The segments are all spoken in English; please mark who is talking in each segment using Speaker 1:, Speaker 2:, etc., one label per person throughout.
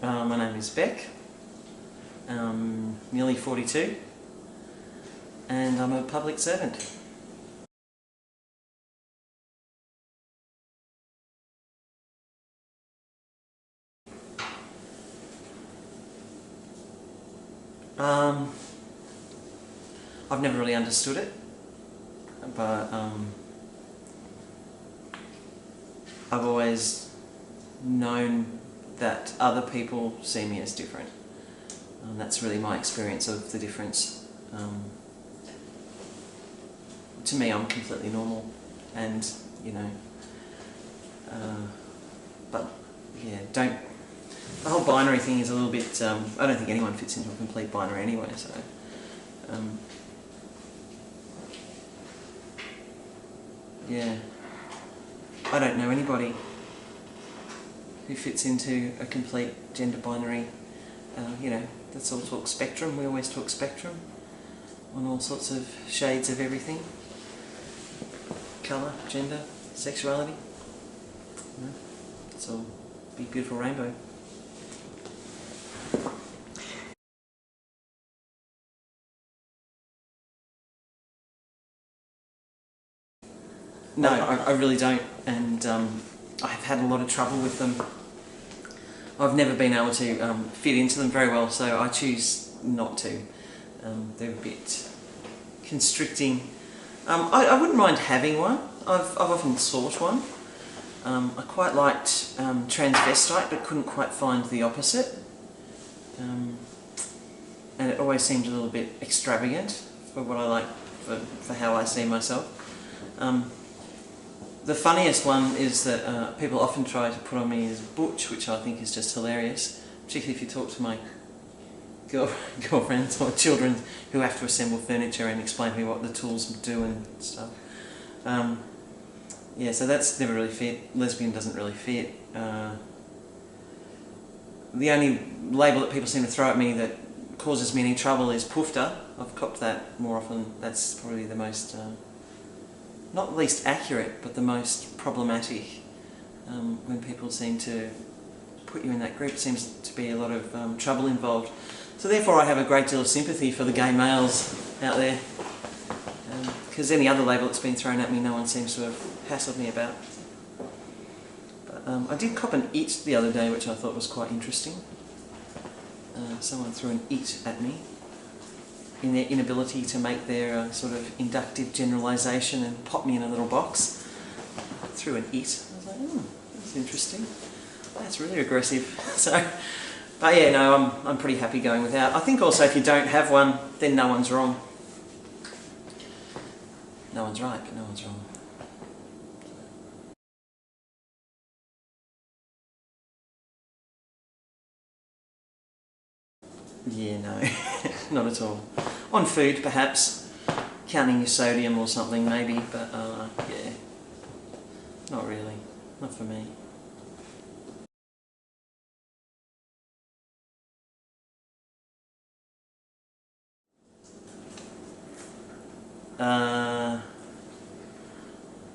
Speaker 1: My name is Beck. I'm nearly 42 and I'm a public servant. I've never really understood it, but I've always known that other people see me as different. That's really my experience of the difference. To me, I'm completely normal, and but yeah, the whole binary thing is a little bit. I don't think anyone fits into a complete binary anyway. So. Yeah, I don't know anybody who fits into a complete gender binary. Let's all talk spectrum. We always talk spectrum on all sorts of shades of everything. Colour, gender, sexuality. It's all a big beautiful rainbow. No, I really don't, and I've had a lot of trouble with them. I've never been able to fit into them very well, so I choose not to. They're a bit constricting. I wouldn't mind having one. I've often sought one. I quite liked transvestite, but couldn't quite find the opposite. And it always seemed a little bit extravagant for what I like, for how I see myself. The funniest one is that people often try to put on me as butch, which I think is just hilarious, particularly if you talk to my girlfriends or children who have to assemble furniture and explain to me what the tools do and stuff. Yeah, so that's never really fit. Lesbian doesn't really fit. The only label that people seem to throw at me that causes me any trouble is poofter. I've copped that more often. That's probably the most... not least accurate, but the most problematic. When people seem to put you in that group, seems to be a lot of trouble involved. So therefore I have a great deal of sympathy for the gay males out there, because any other label that's been thrown at me, no one seems to have hassled me about. But I did cop an it the other day, which I thought was quite interesting. Someone threw an it at me in their inability to make their sort of inductive generalisation and pop me in a little box. Threw an it. I was like, that's interesting. That's really aggressive. So, but yeah, no, I'm pretty happy going without. I think also if you don't have one, then no one's wrong. No one's right, but no one's wrong. Yeah, no, not at all. On food, perhaps, counting your sodium or something, maybe, but yeah, not really, not for me.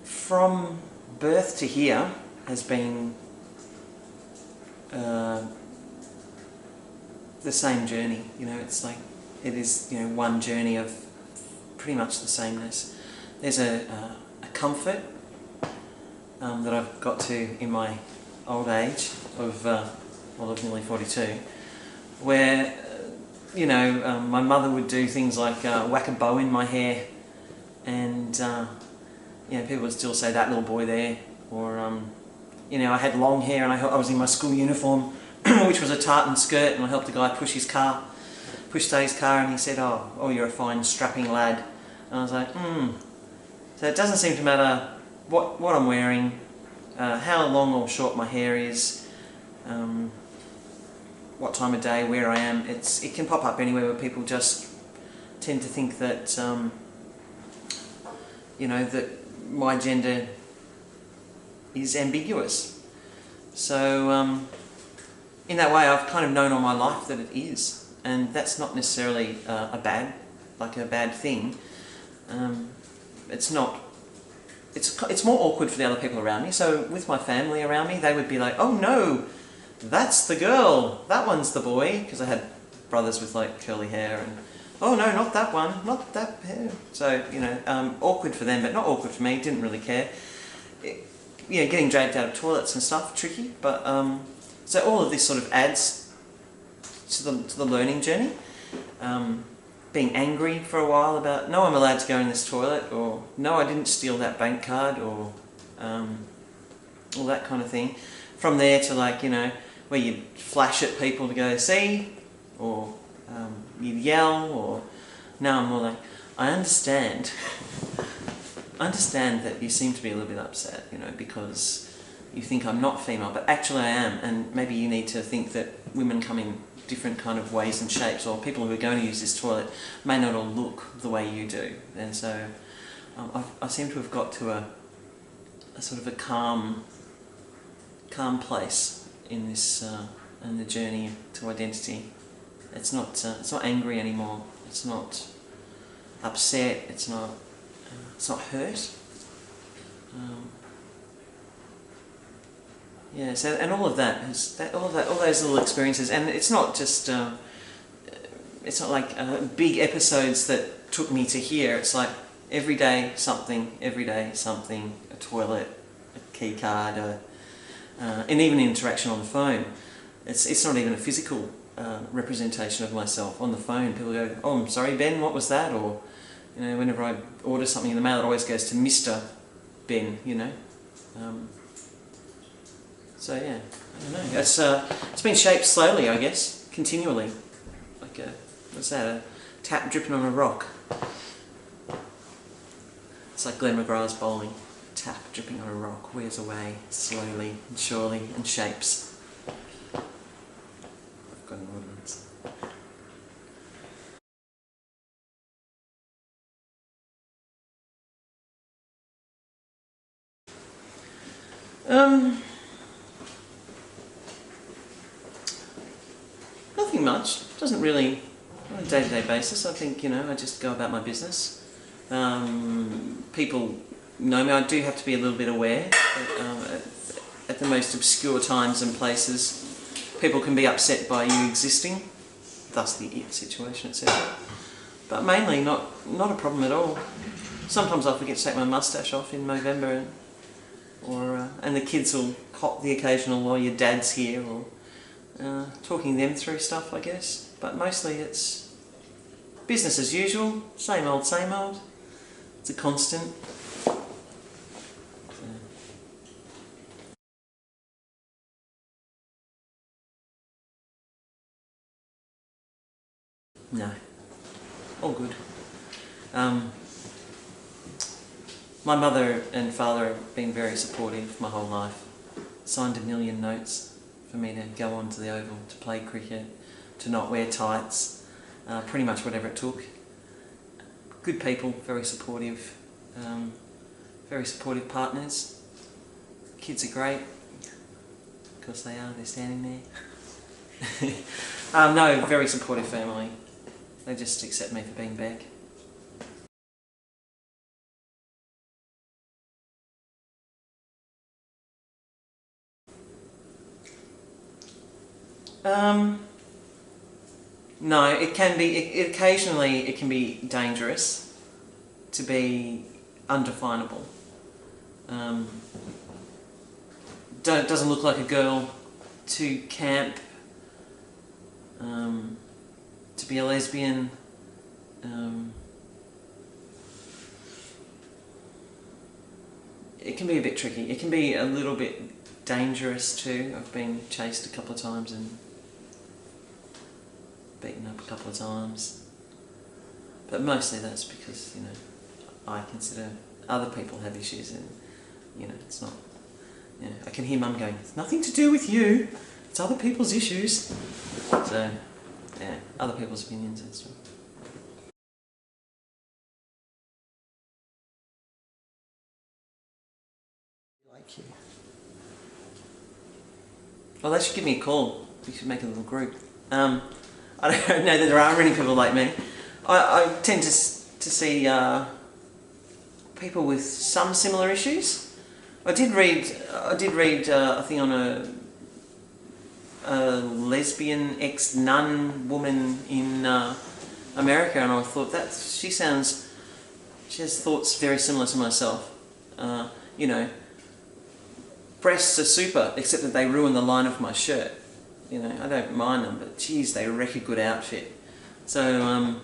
Speaker 1: From birth to here has been the same journey. It's like it is one journey of pretty much the sameness. There's a comfort that I've got to in my old age of of nearly 42, where my mother would do things like whack a bow in my hair, and people would still say, that little boy there, or I had long hair and I was in my school uniform which was a tartan skirt, and I helped a guy push his car, pushed his car, and he said, oh, you're a fine strapping lad. And I was like, So it doesn't seem to matter what I'm wearing, how long or short my hair is, what time of day, where I am. It can pop up anywhere where people just tend to think that, that my gender is ambiguous. So, in that way, I've kind of known all my life that it is, and that's not necessarily a bad thing. It's not. It's more awkward for the other people around me. So with my family around me, they would be like, "Oh no, that's the girl, that one's the boy, because I had brothers with like curly hair, and oh no, not that one, not that hair. So, you know, awkward for them, but not awkward for me, didn't really care. You know, getting dragged out of toilets and stuff, tricky, but so all of this sort of adds to the learning journey. Being angry for a while about, no, I'm allowed to go in this toilet, or no, I didn't steal that bank card, or all that kind of thing. From there to, like, you know, where you flash at people to go, see, or you yell, or now I'm more like, I understand that you seem to be a little bit upset, you know, because you think I'm not female, but actually I am, and maybe you need to think that women come in different kind of ways and shapes, or people who are going to use this toilet may not all look the way you do. And so I seem to have got to a sort of a calm place in this in the journey to identity. It's not angry anymore. It's not upset. It's not hurt. Yeah, so, and all of that, all those little experiences, and it's not just, it's not like big episodes that took me to here. It's like every day something, a toilet, a key card, and even interaction on the phone. It's not even a physical representation of myself on the phone. People go, "Oh, I'm sorry, Ben, what was that?" Or, you know, whenever I order something in the mail, it always goes to Mr. Ben. You know. So yeah, I don't know. It's been shaped slowly, I guess, continually. Like what's that? A tap dripping on a rock. It's like Glenn McGrath's bowling. Tap dripping on a rock, wears away slowly and surely and shapes. I've got an audience. Nothing much. Doesn't really, on a day-to-day basis. I think, you know, I just go about my business. People know me. I do have to be a little bit aware that, at the most obscure times and places, people can be upset by you existing, thus the it situation, etc. But mainly not a problem at all. Sometimes I forget to take my moustache off in November, and the kids will cop the occasional, "Well, your dad's here," or talking them through stuff, I guess. But mostly it's business as usual, same old, same old. It's a constant. No, all good. My mother and father have been very supportive my whole life. Signed a million notes for me to go onto the Oval, to play cricket, to not wear tights, pretty much whatever it took. Good people, very supportive partners. Kids are great. Of course they are, they're standing there. No, very supportive family. They just accept me for being back. No, it can be, occasionally it can be dangerous to be undefinable. Doesn't look like a girl, to camp, to be a lesbian, it can be a bit tricky. It can be a little bit dangerous too. I've been chased a couple of times and beaten up a couple of times. But mostly that's because, you know, I consider other people have issues, and, you know, it's not, you know, I can hear Mum going, "It's nothing to do with you, it's other people's issues." So, yeah, other people's opinions and stuff. Like you. Well, they should give me a call. We should make a little group. I don't know that there are many people like me. I tend to see people with some similar issues. I did read a thing on a lesbian ex-nun woman in America, and I thought that she has thoughts very similar to myself. You know, breasts are super, except that they ruin the line of my shirt. You know, I don't mind them, but geez, they wreck a good outfit. So,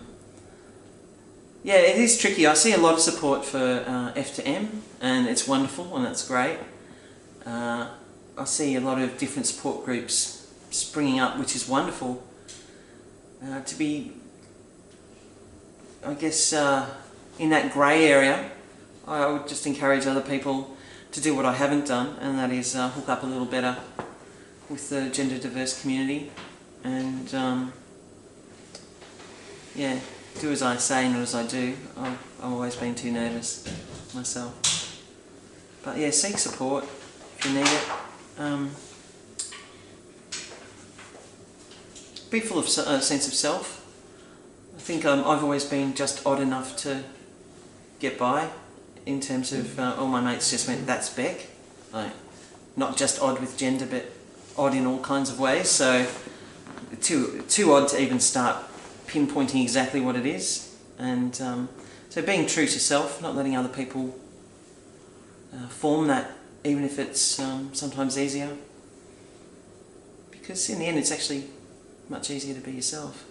Speaker 1: yeah, it is tricky. I see a lot of support for F to M, and it's wonderful, and it's great. I see a lot of different support groups springing up, which is wonderful. To be, I guess, in that grey area, I would just encourage other people to do what I haven't done, and that is hook up a little better with the gender diverse community, and yeah, do as I say, not as I do. I've always been too nervous myself. But yeah, seek support if you need it. Be full of a sense of self. I think I've always been just odd enough to get by, in terms of all my mates just went, that's Beck. Like, not just odd with gender, but odd in all kinds of ways. So too odd to even start pinpointing exactly what it is. And so being true to self, not letting other people form that, even if it's sometimes easier. Because in the end, it's actually much easier to be yourself.